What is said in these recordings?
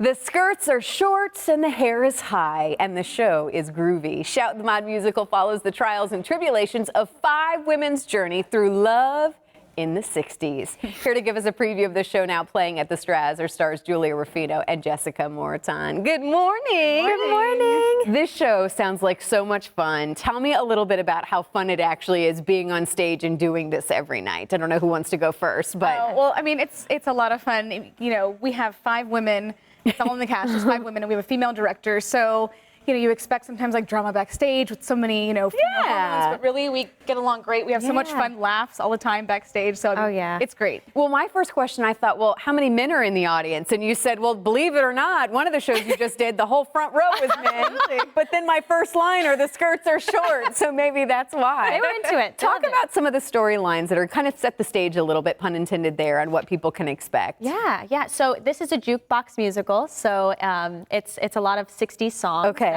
The skirts are short and the hair is high, and the show is groovy. Shout the Mod musical follows the trials and tribulations of 5 women's journey through love in the 60s. Here to give us a preview of the show now playing at the Straz are stars Julia Rufino and Jessica Moreton. Good morning. Good morning. This show sounds like so much fun. Tell me a little bit about how fun it actually is being on stage and doing this every night. I don't know who wants to go first, but well, I mean, it's a lot of fun. You know, we have 5 women. It's all in the cast, just 5 women, and we have a female director. So, you know, you expect sometimes like drama backstage with so many, you know, female hormones, but really we get along great. We have so much fun, laughs all the time backstage. So I mean, it's great. Well, my first question, I thought, well, how many men are in the audience? And you said, well, believe it or not, one of the shows you just did, the whole front row was men. But then my first line are the skirts are short, so maybe that's why. They were into it. Talk about some of the storylines that are kind of set the stage a little bit, pun intended there, on what people can expect. Yeah. So this is a jukebox musical, so it's a lot of 60s songs. Okay.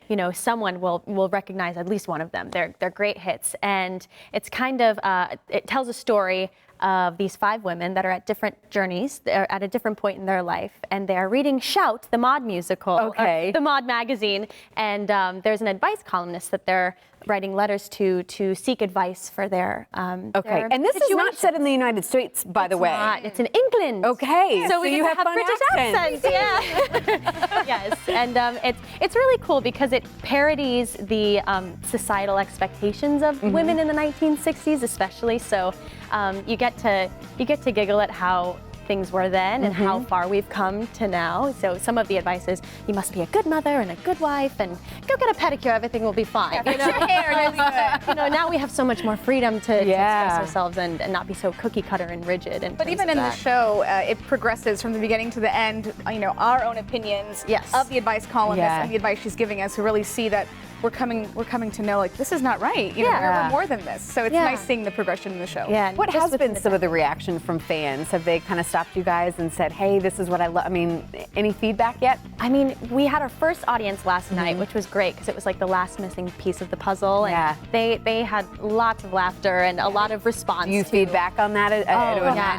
You know, someone will recognize at least one of them. They're great hits, and it's kind of it tells a story of these 5 women that are at different journeys. They're at a different point in their life, and they're reading Shout, the Mod musical, the Mod magazine, and there's an advice columnist that they're writing letters to seek advice for their and this is not set in the United States, by the way. Not. It's in England. Okay, so we you have fun British accents. Yeah. Yes, and it's really cool because it parodies the societal expectations of women in the 1960s, especially. So you get to giggle at how things were then and how far we've come to now. So some of the advice is you must be a good mother and a good wife and go get a pedicure, everything will be fine. You know? Your hair, you know, now we have so much more freedom to express ourselves and not be so cookie cutter and rigid. But even in the show, it progresses from the beginning to the end. You know, our own opinions of the advice columnist and the advice she's giving us, who really see that we're coming to know, like, this is not right. You know, we're more than this. So it's nice seeing the progression in the show. Yeah. What has been some of the reaction from fans? Have they kind of stopped you guys and said, hey, this is what I love? I mean, any feedback yet? I mean, we had our first audience last night, which was great because it was like the last missing piece of the puzzle. And they had lots of laughter and a lot of response. Do you feedback on that?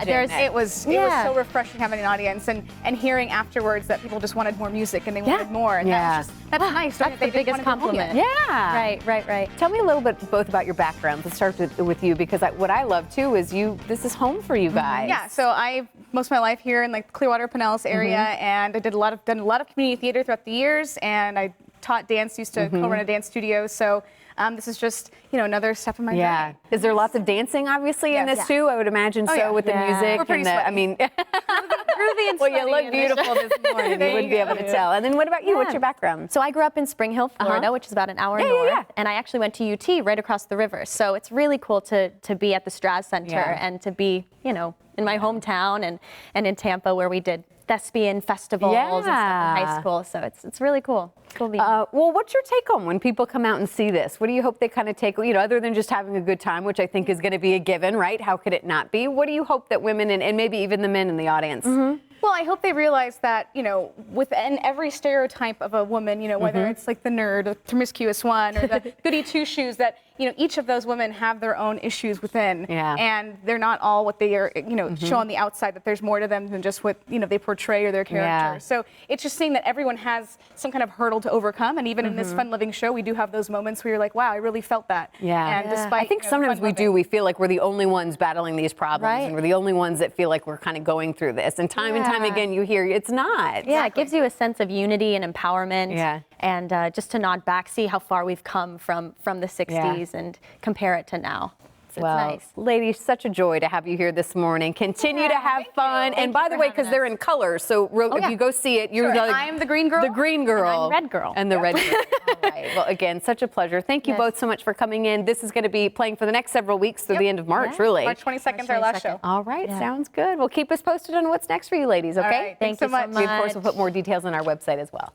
It was so refreshing having an audience and hearing afterwards that people just wanted more music and they wanted more. And that's nice. That's the biggest compliment. Yeah. Right. Tell me a little bit both about your background. Let's start with you, because what I love too is this is home for you guys. Yeah. So I most of my life here in like Clearwater, Pinellas area, and I done a lot of community theater throughout the years, and I taught dance. Used to co-run a dance studio. So this is just, you know, another step in my journey. Is there lots of dancing obviously in this too? I would imagine with the music. We're pretty I mean, groovy and well, you look beautiful this morning. You wouldn't be able to tell. And then what about you? What's your background? So I grew up in Spring Hill, Florida, which is about an hour north, and I actually went to UT right across the river. So it's really cool to be at the Straz Center and to be, you know, in my hometown and in Tampa where we did thespian festivals and stuff in high school. So it's really cool. Well, what's your take home when people come out and see this? What do you hope they kind of take, you know, other than just having a good time, which I think is going to be a given, right? How could it not be? What do you hope that women and maybe even the men in the audience? Well, I hope they realize that, you know, within every stereotype of a woman, you know, whether it's like the nerd, the promiscuous one, or the goody two-shoes, that, you know, each of those women have their own issues within. And they're not all what they are, you know, show on the outside, that there's more to them than just what, you know, they portray or their character. So it's just seeing that everyone has some kind of hurdle to overcome. And even in this fun-loving show, we do have those moments where you're like, wow, I really felt that. And despite, I think sometimes we feel like we're the only ones battling these problems, and we're the only ones that feel like we're kind of going through this. And time and time again, you hear it's not. Yeah, it gives you a sense of unity and empowerment. And just to nod back, see how far we've come from the 60s and compare it to now. So well, it's nice. Ladies, such a joy to have you here this morning. Continue to have fun. And by the way, because they're in colors, so if you go see it, you're I'm the green girl. The green girl. And I'm red girl. And the red girl. All right. Well, again, such a pleasure. Thank you both so much for coming in. This is going to be playing for the next several weeks through the end of March, really. March 22nd is our last show. All right. Sounds good. Well, keep us posted on what's next for you ladies, okay? Thanks so much. We, of course, will put more details on our website as well.